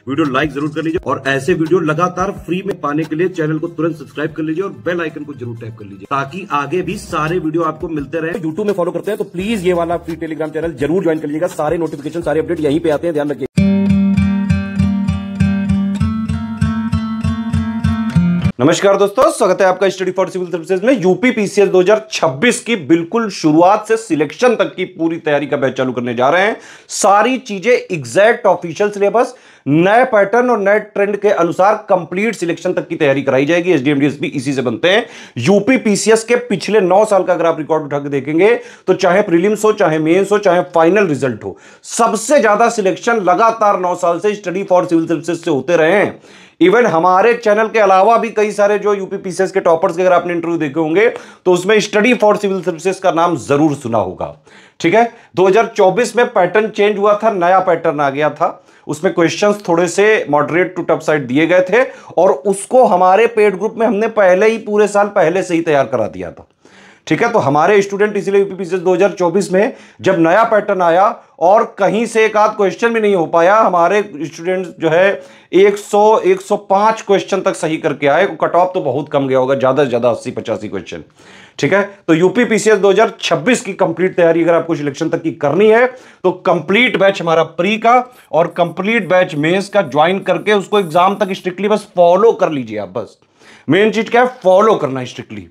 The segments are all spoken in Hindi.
वीडियो लाइक जरूर कर लीजिए और ऐसे वीडियो लगातार फ्री में पाने के लिए चैनल को तुरंत सब्सक्राइब कर लीजिए और बेल आइकन को जरूर टैप कर लीजिए ताकि आगे भी सारे वीडियो आपको मिलते रहे। यूट्यूब में फॉलो करते हैं तो प्लीज ये वाला फ्री टेलीग्राम चैनल जरूर ज्वाइन कर लीजिएगा। सारे नोटिफिकेशन सारे अपडेट यहीं पे आते हैं, ध्यान रखिए। नमस्कार दोस्तों, स्वागत है आपका स्टडी फॉर सिविल सर्विसेज में। यूपी पीसीएस 2026 की बिल्कुल शुरुआत से सिलेक्शन तक की पूरी तैयारी का बैच चालू करने जा रहे हैं। सारी चीजें एग्जैक्ट ऑफिशियल सिलेबस, नए पैटर्न और नए ट्रेंड के अनुसार कंप्लीट सिलेक्शन तक की तैयारी कराई जाएगी। एसडीएम डीएसपी इसी से बनते हैं। यूपी पीसीएस के पिछले 9 साल का अगर आप रिकॉर्ड उठा के देखेंगे तो चाहे प्रीलिम्स हो, चाहे मेंस हो, चाहे फाइनल रिजल्ट हो, सबसे ज्यादा सिलेक्शन लगातार 9 साल से स्टडी फॉर सिविल सर्विसेज से होते रहे हैं। इवन हमारे चैनल के अलावा भी कई सारे जो यूपी पीसीएस के टॉपर्स के अगर आपने इंटरव्यू देखे होंगे तो उसमें स्टडी फॉर सिविल सर्विसेज का नाम जरूर सुना होगा। ठीक है, 2024 में पैटर्न चेंज हुआ था, नया पैटर्न आ गया था। उसमें क्वेश्चंस थोड़े से मॉडरेट टू टफ साइड दिए गए थे और उसको हमारे पेड ग्रुप में हमने पहले ही पूरे साल पहले से ही तैयार करा दिया था। ठीक है, तो हमारे स्टूडेंट इसलिए यूपी पीसीएस 2024 में जब नया पैटर्न आया और कहीं से एक आध क्वेश्चन भी नहीं हो पाया, हमारे स्टूडेंट जो है 105 क्वेश्चन तक सही करके आए। कट ऑफ तो बहुत कम गया होगा, ज्यादा से ज्यादा 80-85 क्वेश्चन। ठीक है, तो यूपी पीसीएस 2026 की कंप्लीट तैयारी अगर आपको सिलेक्शन तक की करनी है तो कंप्लीट बैच हमारा प्री का और कंप्लीट बैच मेंस का ज्वाइन करके उसको एग्जाम तक स्ट्रिक्टली बस फॉलो कर लीजिए। आप बस मेन चीज क्या है, फॉलो करना स्ट्रिक्टली।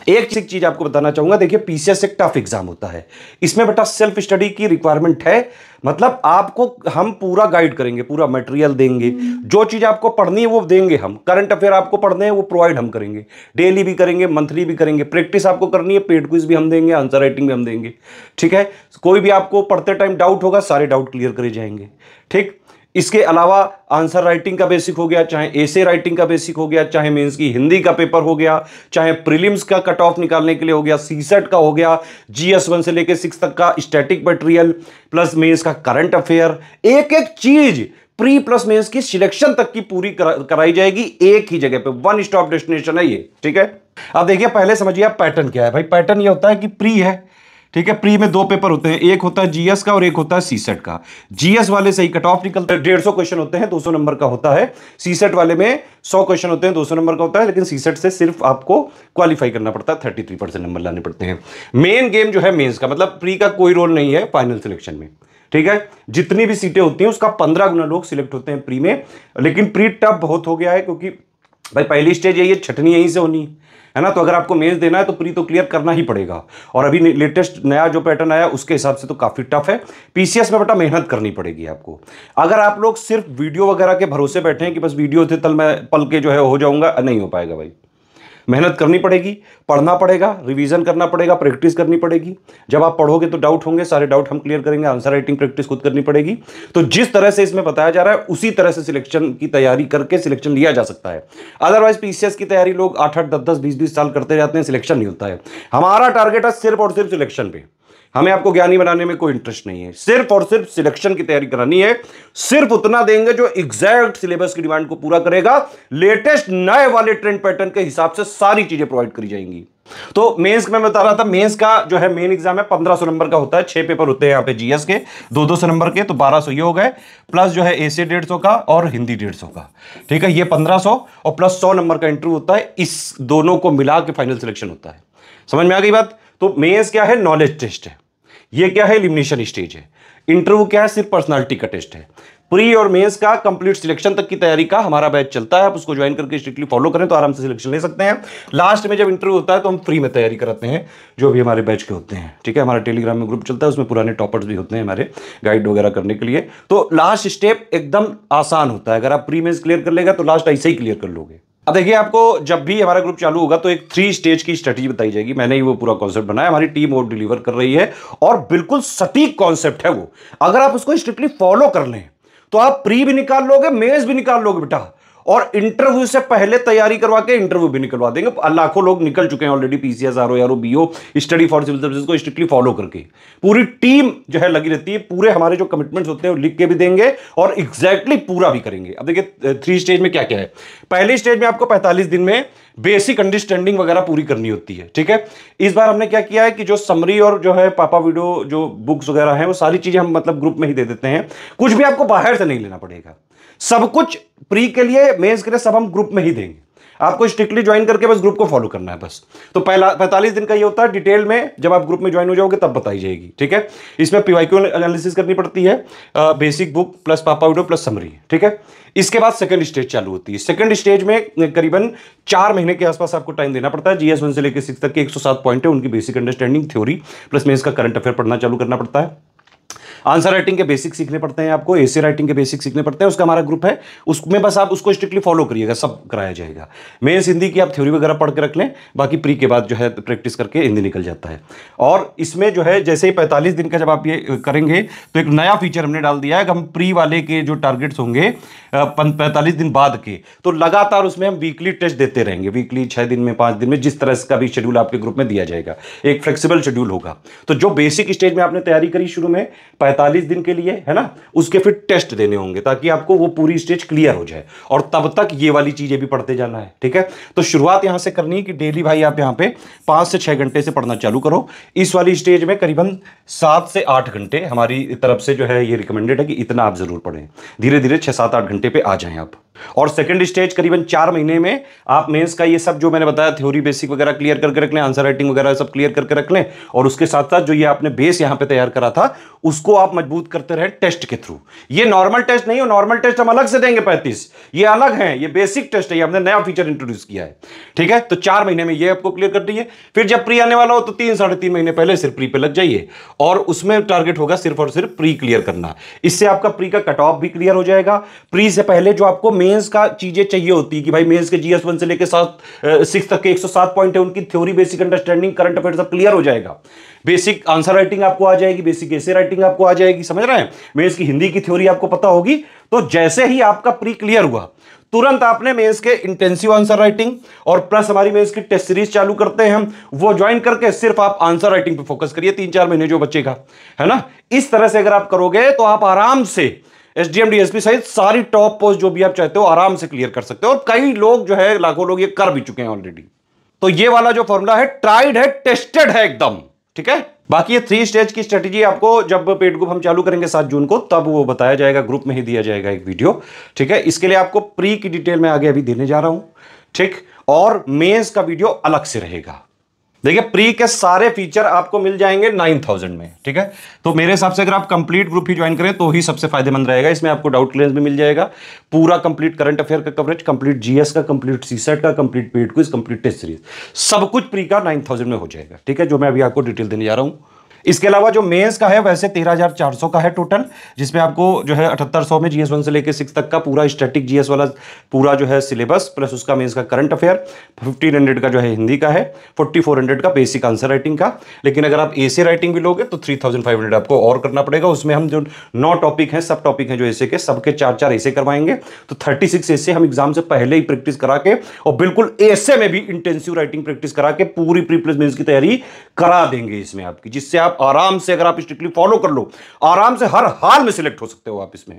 एक चीज आपको बताना चाहूंगा, देखिए पीसीएस एक टफ एग्जाम होता है, इसमें बेटा सेल्फ स्टडी की रिक्वायरमेंट है। मतलब आपको हम पूरा गाइड करेंगे, पूरा मटेरियल देंगे, जो चीज आपको पढ़नी है वो देंगे हम। करंट अफेयर आपको पढ़ने हैं वो प्रोवाइड हम करेंगे, डेली भी करेंगे, मंथली भी करेंगे। प्रैक्टिस आपको करनी है, पेड क्विज भी हम देंगे, आंसर राइटिंग भी हम देंगे। ठीक है, कोई भी आपको पढ़ते टाइम डाउट होगा, सारे डाउट क्लियर करे जाएंगे। ठीक, इसके अलावा आंसर राइटिंग का बेसिक हो गया, चाहे एसे राइटिंग का बेसिक हो गया, चाहे मेंस की हिंदी का पेपर हो गया, चाहे प्रीलिम्स का कट ऑफ निकालने के लिए हो गया, सीसेट का हो गया, जीएस 1 से लेकर 6 तक का स्टैटिक मटेरियल प्लस मेंस का करंट अफेयर, एक एक चीज प्री प्लस मेंस की सिलेक्शन तक की पूरी कराई जाएगी एक ही जगह पे। वन स्टॉप डेस्टिनेशन है ये। ठीक है, अब देखिए पहले समझिए आप पैटर्न क्या है। भाई पैटर्न ये होता है कि प्री है, ठीक है, प्री में 2 पेपर होते हैं, एक होता है जीएस का और एक होता है सीसेट का। जीएस वाले से ही कट ऑफ निकलता है, 150 क्वेश्चन होते हैं, 200 नंबर का होता है। सीसेट वाले में 100 क्वेश्चन होते हैं, 200 नंबर का होता है, लेकिन सीसेट से सिर्फ आपको क्वालिफाई करना पड़ता है, 33% नंबर लाने पड़ते हैं। मेन गेम जो है मेंस का, मतलब प्री का कोई रोल नहीं है फाइनल सिलेक्शन में। ठीक है, जितनी भी सीटें होती हैं उसका 15 गुना लोग सिलेक्ट होते हैं प्री में। लेकिन प्री टफ बहुत हो गया है क्योंकि भाई पहली स्टेज यही है, छटनी यहीं से होनी है ना। तो अगर आपको मेंस देना है तो प्री तो क्लियर करना ही पड़ेगा। और अभी लेटेस्ट नया जो पैटर्न आया उसके हिसाब से तो काफी टफ है। पीसीएस में बेटा मेहनत करनी पड़ेगी आपको। अगर आप लोग सिर्फ वीडियो वगैरह के भरोसे बैठे हैं कि बस वीडियो थे तल मैं पल के जो है हो जाऊंगा, नहीं हो पाएगा भाई। मेहनत करनी पड़ेगी, पढ़ना पड़ेगा, रिवीजन करना पड़ेगा, प्रैक्टिस करनी पड़ेगी। जब आप पढ़ोगे तो डाउट होंगे, सारे डाउट हम क्लियर करेंगे। आंसर राइटिंग प्रैक्टिस खुद करनी पड़ेगी। तो जिस तरह से इसमें बताया जा रहा है उसी तरह से सिलेक्शन की तैयारी करके सिलेक्शन लिया जा सकता है। अदरवाइज पीसीएस की तैयारी लोग 8-8, 10-10, 20-20 साल करते जाते हैं, सिलेक्शन नहीं होता है। हमारा टारगेट है सिर्फ और सिर्फ सिलेक्शन पे। हमें आपको ज्ञानी बनाने में कोई इंटरेस्ट नहीं है, सिर्फ और सिर्फ सिलेक्शन की तैयारी करानी है। सिर्फ उतना देंगे जो एग्जैक्ट सिलेबस की डिमांड को पूरा करेगा। लेटेस्ट नए वाले ट्रेंड पैटर्न के हिसाब से सारी चीजें प्रोवाइड करी जाएंगी। तो मेंस में बता रहा था, मेंस का जो है मेन एग्जाम है 1500 नंबर का होता है। 6 पेपर होते हैं यहाँ पे जीएस के, 200 नंबर के, तो 1200 ये हो गए। प्लस जो है एसे 150 का और हिंदी 150 का। ठीक है, ये 1500 और प्लस 100 नंबर का इंटरव्यू होता है। इस दोनों को मिला के फाइनल सिलेक्शन होता है। समझ में आ गई बात? तो मेंस क्या है, नॉलेज टेस्ट है। ये क्या है, एलिमिनेशन स्टेज है। इंटरव्यू क्या है, सिर्फ पर्सनालिटी का टेस्ट है। प्री और मेंस का कंप्लीट सिलेक्शन तक की तैयारी का हमारा बैच चलता है। आप उसको ज्वाइन करके स्ट्रिक्टली फॉलो करें तो आराम से सिलेक्शन ले सकते हैं। लास्ट में जब इंटरव्यू होता है तो हम फ्री में तैयारी कराते हैं, जो भी हमारे बैच के होते हैं। ठीक है, हमारा टेलीग्राम में ग्रुप चलता है, उसमें पुराने टॉपर्स भी होते हैं हमारे, गाइड वगैरह करने के लिए। तो लास्ट स्टेप एकदम आसान होता है। अगर आप प्री मेंस क्लियर कर लेगा तो लास्ट ऐसे ही क्लियर कर लोगे। अब देखिए, आपको जब भी हमारा ग्रुप चालू होगा तो एक 3 स्टेज की स्ट्रेटजी बताई जाएगी। मैंने ही वो पूरा कॉन्सेप्ट बनाया, हमारी टीम वो डिलीवर कर रही है और बिल्कुल सटीक कॉन्सेप्ट है वो। अगर आप उसको स्ट्रिक्टली फॉलो कर लें तो आप प्री भी निकाल लोगे, मेंस भी निकाल लोगे बेटा। और इंटरव्यू से पहले तैयारी करवा के इंटरव्यू भी निकलवा देंगे। लाखों लोग निकल चुके हैं already PCS, RO, ARO, BO, study for civil services को स्ट्रिक्टली फॉलो करके। पूरी टीम जो है लगी रहती है, पूरे हमारे जो कमिटमेंट्स होते हैं वो लिख के भी देंगे और एग्जैक्टली पूरा भी करेंगे। अब देखिए 3 स्टेज में क्या क्या है। पहली स्टेज में आपको 45 दिन में बेसिक अंडरस्टैंडिंग वगैरह पूरी करनी होती है। ठीक है, इस बार हमने क्या किया है कि जो समरी और जो है पापा वीडियो जो बुक्स वगैरह हैं वो सारी चीजें हम मतलब ग्रुप में ही दे देते हैं। कुछ भी आपको बाहर से नहीं लेना पड़ेगा। सब कुछ प्री के लिए, मेंस के लिए सब हम ग्रुप में ही देंगे। आपको स्ट्रिक्टली ज्वाइन करके बस ग्रुप को फॉलो करना है बस। तो पहला 45 दिन का ये होता है, डिटेल में जब आप ग्रुप में ज्वाइन हो जाओगे तब बताई जाएगी, ठीक है। इसमें पीवाईक्यू एनालिसिस करनी पड़ती है, बेसिक बुक प्लस पापा वीडियो प्लस समरी, ठीक है। इसके बाद सेकंड स्टेज चालू होती है। सेकंड स्टेज में करीबन 4 महीने के आसपास आपको टाइम देना पड़ता है। जीएस 1 से लेकर 6 तक के 107 पॉइंट है, उनकी basic understanding, theory plus mains का करंट अफेयर पढ़ना चालू करना पड़ता है। आंसर राइटिंग के बेसिक सीखने पड़ते हैं आपको, एसे राइटिंग के बेसिक सीखने पड़ते हैं। उसका हमारा ग्रुप है, उसमें बस आप उसको स्ट्रिक्टली फॉलो करिएगा, सब कराया जाएगा। मेंस हिंदी की आप थ्योरी वगैरह पढ़ के रख लें, बाकी प्री के बाद जो है प्रैक्टिस करके हिंदी निकल जाता है। और इसमें जो है जैसे ही 45 दिन का जब आप ये करेंगे तो एक नया फीचर हमने डाल दिया है कि हम प्री वाले के जो टारगेट्स होंगे 45 दिन बाद के, तो लगातार उसमें हम वीकली टेस्ट देते रहेंगे, वीकली 6 दिन में 5 दिन में, जिस तरह का भी शेड्यूल आपके ग्रुप में दिया जाएगा। एक फ्लेक्सिबल शेड्यूल होगा। तो जो बेसिक स्टेज में आपने तैयारी करी शुरू में 45 दिन के लिए, है ना, उसके फिर टेस्ट देने होंगे ताकि आपको वो पूरी स्टेज क्लियर हो जाए, और तब तक ये वाली चीजें भी पढ़ते जाना है, ठीक है। तो शुरुआत यहां से करनी है कि डेली भाई आप यहां पे 5 से 6 घंटे से पढ़ना चालू करो। इस वाली स्टेज में करीबन 7 से 8 घंटे हमारी तरफ से जो है ये रिकमेंडेड है कि इतना आप जरूर पढ़ें। धीरे धीरे 6-7-8 घंटे पे आ जाएं आप। और सेकंड स्टेज करीबन 4 महीने में आप मेंस का ये सब जो मैंने बताया थ्योरी बेसिक वगैरह क्लियर करके रख लें, आंसर राइटिंग वगैरह सब क्लियर करके रख लें, और उसके साथ साथ जो ये आपने बेस यहां पे तैयार करा था उसको आप मजबूत करते रहे टेस्ट के थ्रू। ये नॉर्मल टेस्ट नहीं है, नॉर्मल टेस्ट हम अलग से देंगे 35, ये अलग है, ये बेसिक टेस्ट है, ये हमने नया फीचर इंट्रोड्यूस किया है, ठीक है। तो 4 महीने में ये आपको क्लियर कर दीजिए। फिर जब प्री आने वाला हो तो 3-3.5 महीने पहले सिर्फ प्री पे लग जाइए, और उसमें टारगेट होगा सिर्फ और सिर्फ प्री क्लियर करना। इससे आपका प्री का कट ऑफ भी क्लियर हो जाएगा। प्री से पहले जो आपको मेंस का चीजें चाहिए होती है कि भाई मेंस के जीएस 1 से लेकर 6 तक के 107 पॉइंट है, उनकी theory basic understanding current affair सब क्लियर हो जाएगा। बेसिक आंसर राइटिंग आपको आ जाएगी, बेसिक एसे राइटिंग आपको आ जाएगी, समझ रहे हैं। मेंस की हिंदी की थ्योरी आपको पता होगी। तो जैसे ही आपका प्री क्लियर हुआ तुरंत आपने मेंस के इंटेंसिव आंसर राइटिंग और प्लस हमारी मेंस की टेस्ट सीरीज चालू करते हैं हम, वो ज्वाइन करके सिर्फ आप आंसर राइटिंग पे फोकस करिए 3-4 महीने जो बचेगा, है ना। इस तरह से अगर आप करोगे तो आप आराम से एसडीएम डीएसपी सहित सारी टॉप पोस्ट जो भी आप चाहते हो आराम से क्लियर कर सकते हो। और कई लोग जो है, लाखों लोग ये कर भी चुके हैं ऑलरेडी। तो ये वाला जो फॉर्मूला है ट्राइड है, टेस्टेड है एकदम, ठीक है। बाकी ये 3 स्टेज की स्ट्रेटेजी आपको जब पेड ग्रुप हम चालू करेंगे 7 जून को, तब वो बताया जाएगा, ग्रुप में ही दिया जाएगा एक वीडियो, ठीक है। इसके लिए आपको प्री की डिटेल में आगे अभी देने जा रहा हूं, ठीक। और मेंस का वीडियो अलग से रहेगा। देखिए प्री के सारे फीचर आपको मिल जाएंगे 9000 में, ठीक है। तो मेरे हिसाब से अगर आप कंप्लीट ग्रुप ही ज्वाइन करें तो ही सबसे फायदेमंद रहेगा। इसमें आपको डाउट क्लियरेंस भी मिल जाएगा, पूरा कंप्लीट करंट अफेयर का कवरेज, कंप्लीट जीएस का, कंप्लीट सीसेट का, complete paid quiz, complete test series, सब कुछ प्री का 9000 में हो जाएगा, ठीक है, जो मैं अभी आपको डिटेल देने जा रहा हूं। इसके अलावा जो मेंस का है वैसे 13400 का है टोटल, जिसमें आपको जो है 7800 में जीएस 1 से लेकर 6 तक का पूरा स्टैटिक जीएस वाला पूरा जो है सिलेबस, प्लस उसका मेंस का करंट अफेयर, 1500 का जो है हिंदी का है, 4400 का बेसिक आंसर राइटिंग का। लेकिन अगर आप एसे राइटिंग भी लोगे तो 3500 आपको और करना पड़ेगा। उसमें हम जो 9 टॉपिक हैं, सब टॉपिक हैं जो एसे के, सबके 4-4 एसे करवाएंगे। तो 36 एसे हम एग्जाम से पहले ही प्रैक्टिस करा के, और बिल्कुल एसे में भी इंटेंसिव राइटिंग प्रैक्टिस करा के पूरी प्री प्लस मेंस की तैयारी करा देंगे इसमें आपकी, जिससे आप आराम से, अगर आप स्ट्रिक्टली फॉलो कर लो, आराम से हर हाल में सिलेक्ट हो सकते हो आप इसमें।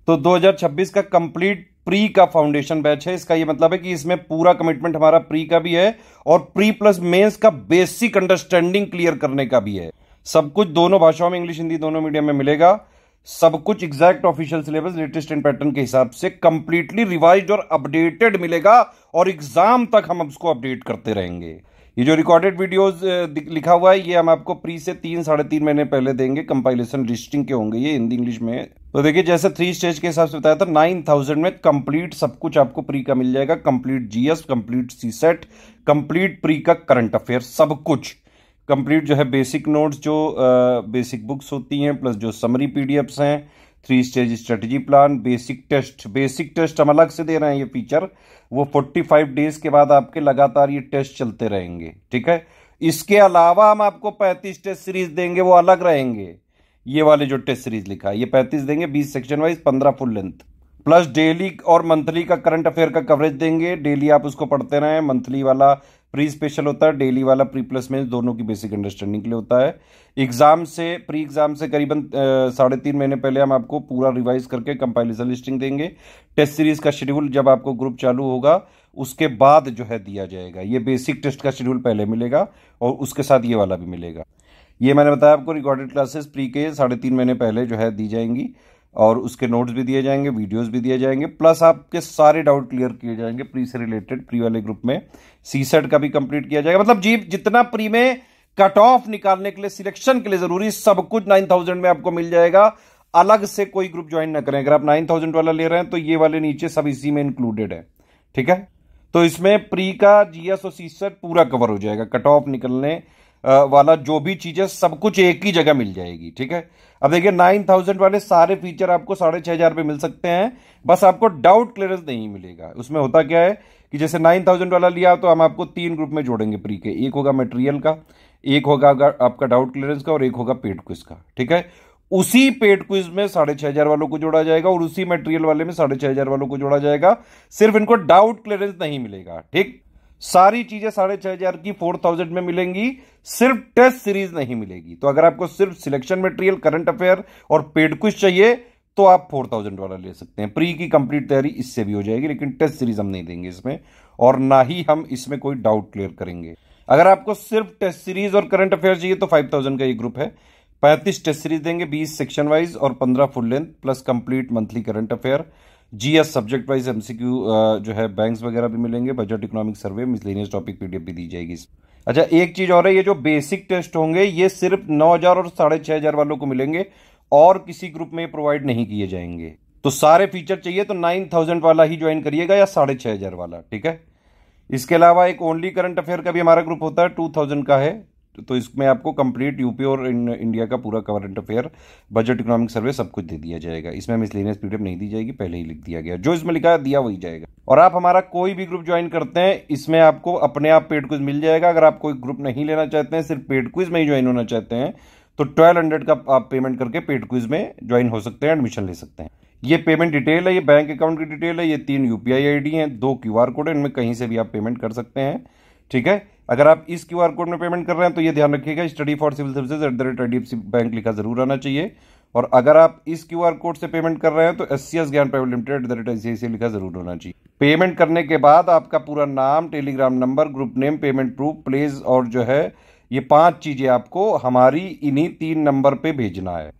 तो 2026 का कंप्लीट प्री का फाउंडेशन बैच है। इसका ये मतलब है कि इसमें पूरा कमिटमेंट हमारा प्री का भी है और प्री प्लस मेंस का बेसिक अंडरस्टैंडिंग क्लियर करने का भी है। सब कुछ दोनों भाषाओं में, इंग्लिश हिंदी दोनों मीडियम में मिलेगा। सब कुछ exact official syllabus, latest and pattern के हिसाब से कंप्लीटली रिवाइज्ड और अपडेटेड मिलेगा, और एग्जाम तक हम उसको अपडेट करते रहेंगे। ये जो रिकॉर्डेड वीडियोस लिखा हुआ है, ये हम आपको प्री से 3-3.5 महीने पहले देंगे। कंपाइलेशन रजिस्टरिंग के होंगे ये, हिंदी इंग्लिश में। तो देखिए जैसे 3 स्टेज के हिसाब से बताया था, 9000 में कंप्लीट सब कुछ आपको प्री का मिल जाएगा। Complete GS, complete CSAT, complete pre का करंट अफेयर, सब कुछ कंप्लीट जो है। बेसिक नोट्स जो बेसिक बुक्स होती हैं, प्लस जो समरी पीडीएफ्स हैं, 3 stage strategy plan, basic test हम अलग से दे रहे हैं ये फीचर। वो 45 डेज के बाद आपके लगातार ये टेस्ट चलते रहेंगे, ठीक है। इसके अलावा हम आपको 35 टेस्ट सीरीज देंगे, वो अलग रहेंगे। ये वाले जो टेस्ट सीरीज लिखा है ये 35 देंगे, 20 section wise, 15 full length, plus daily और मंथली का करंट अफेयर का कवरेज देंगे। डेली आप उसको पढ़ते रहें। मंथली वाला प्री स्पेशल होता है, डेली वाला प्री प्लस मेंस दोनों की बेसिक अंडरस्टैंडिंग के लिए होता है। एग्जाम से, प्री एग्जाम से करीबन 3.5 महीने पहले हम आपको पूरा रिवाइज करके कंपाइलेशन लिस्टिंग देंगे। टेस्ट सीरीज का शेड्यूल जब आपको ग्रुप चालू होगा उसके बाद जो है दिया जाएगा। ये बेसिक टेस्ट का शेड्यूल पहले मिलेगा और उसके साथ ये वाला भी मिलेगा। ये मैंने बताया आपको रिकॉर्डेड क्लासेस प्री के 3.5 महीने पहले जो है दी जाएंगी। और उसके नोट्स भी दिए जाएंगे, वीडियोस भी दिए जाएंगे, प्लस आपके सारे डाउट क्लियर किए जाएंगे प्री से रिलेटेड। प्री वाले ग्रुप में सीसेट का भी कंप्लीट किया जाएगा। मतलब जी जितना प्री में कट ऑफ निकालने के लिए, सिलेक्शन के लिए जरूरी सब कुछ 9000 में आपको मिल जाएगा। अलग से कोई ग्रुप ज्वाइन ना करें। अगर आप 9000 वाला ले रहे हैं तो ये वाले नीचे सब इसी में इंक्लूडेड है, ठीक है। तो इसमें प्री का जीएस और सीसेट पूरा कवर हो जाएगा। कट ऑफ निकलने वाला जो भी चीजें सब कुछ एक ही जगह मिल जाएगी, ठीक है। अब देखिए 9000 वाले सारे फीचर आपको 6500 पे मिल सकते हैं, बस आपको डाउट क्लियरेंस नहीं मिलेगा। उसमें होता क्या है कि जैसे 9000 वाला लिया तो हम आपको 3 ग्रुप में जोड़ेंगे प्री के। एक होगा मटेरियल का, एक होगा आपका डाउट क्लियरेंस का, और एक होगा पेड क्विज का, ठीक है। उसी पेड क्विज में 6500 वालों को जोड़ा जाएगा और उसी मटेरियल वाले में 6500 वालों को जोड़ा जाएगा। सिर्फ इनको डाउट क्लियरेंस नहीं मिलेगा, ठीक। सारी चीजें 6500 की 4000 में मिलेंगी, सिर्फ टेस्ट सीरीज नहीं मिलेगी। तो अगर आपको सिर्फ सिलेक्शन मटेरियल, करंट अफेयर और पेड क्विज चाहिए तो आप 4000 वाला ले सकते हैं। प्री की कंप्लीट तैयारी इससे भी हो जाएगी, लेकिन टेस्ट सीरीज हम नहीं देंगे इसमें, और ना ही हम इसमें कोई डाउट क्लियर करेंगे। अगर आपको सिर्फ टेस्ट सीरीज और करंट अफेयर चाहिए तो 5000 का ये ग्रुप है। 35 टेस्ट सीरीज देंगे, 20 सेक्शन वाइज और 15 full length, plus complete monthly current affair, GS subject wise MCQ जो है बैंक्स वगैरह भी मिलेंगे, budget economic survey, miscellaneous topic PDF भी दी जाएगी। अच्छा एक चीज और है, ये जो बेसिक टेस्ट होंगे ये सिर्फ 9000 और 6500 वालों को मिलेंगे और किसी ग्रुप में प्रोवाइड नहीं किए जाएंगे। तो सारे फीचर चाहिए तो 9000 वाला ही ज्वाइन करिएगा या 6500 वाला, ठीक है। इसके अलावा एक ओनली करंट अफेयर का भी हमारा ग्रुप होता है, 2000 का है। तो इसमें आपको कंप्लीट यूपी और इंडिया का पूरा current affair, budget economic survey सब कुछ दे दिया जाएगा। इसमें मिसलेनियस पीडीएफ नहीं दी जाएगी, पहले ही लिख दिया गया, जो इसमें लिखा है दिया वही जाएगा। और आप हमारा कोई भी ग्रुप ज्वाइन करते हैं इसमें आपको अपने आप पेड क्विज मिल जाएगा। अगर आप कोई ग्रुप नहीं लेना चाहते हैं, सिर्फ पेड क्विज में ही ज्वाइन होना चाहते हैं, तो 1200 का आप पेमेंट करके पेड क्विज में ज्वाइन हो सकते हैं, एडमिशन ले सकते हैं। ये पेमेंट डिटेल है, ये बैंक अकाउंट की डिटेल है, ये 3 यूपीआई आईडी हैं, 2 क्यूआर कोड है, इनमें कहीं से भी आप पेमेंट कर सकते हैं, ठीक है। अगर आप इस क्यूआर कोड में पेमेंट कर रहे हैं तो ये ध्यान रखिएगा study for civil services @IDFC bank लिखा जरूर आना चाहिए। और अगर आप इस क्यूआर कोड से पेमेंट कर रहे हैं तो SCS ज्ञान प्राइवेट लिमिटेड @ICICI लिखा जरूर होना चाहिए। पेमेंट करने के बाद आपका पूरा नाम, Telegram number, group name, payment proof, place और जो है ये 5 चीजें आपको हमारी इन्हीं 3 नंबर पे भेजना है।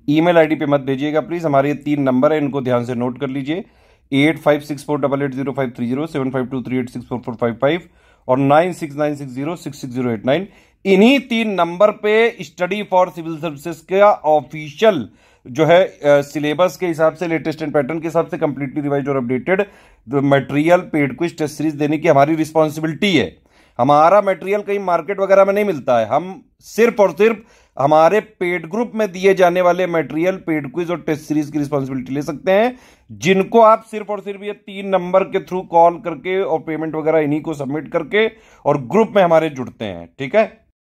ईमेल आईडी पे मत भेजिएगा प्लीज, हमारे ये 3 नंबर है, इनको ध्यान से नोट कर लीजिए। 8564880530, 7523864455 और 9696066089। इन्हीं 3 नंबर पे स्टडी फॉर सिविल सर्विसेज का ऑफिशियल जो है सिलेबस के हिसाब से, लेटेस्ट एंड पैटर्न के हिसाब से कंप्लीटली रिवाइज और updated material, paid quiz, test series देने की हमारी रिस्पॉन्सिबिलिटी है। हमारा मटेरियल कहीं मार्केट वगैरह में नहीं मिलता है, हम सिर्फ और सिर्फ हमारे पेड ग्रुप में दिए जाने वाले मटेरियल, पेड क्विज और टेस्ट सीरीज की रिस्पॉन्सिबिलिटी ले सकते हैं, जिनको आप सिर्फ और सिर्फ ये 3 नंबर के थ्रू कॉल करके और पेमेंट वगैरह इन्हीं को सबमिट करके और ग्रुप में हमारे जुड़ते हैं, ठीक है।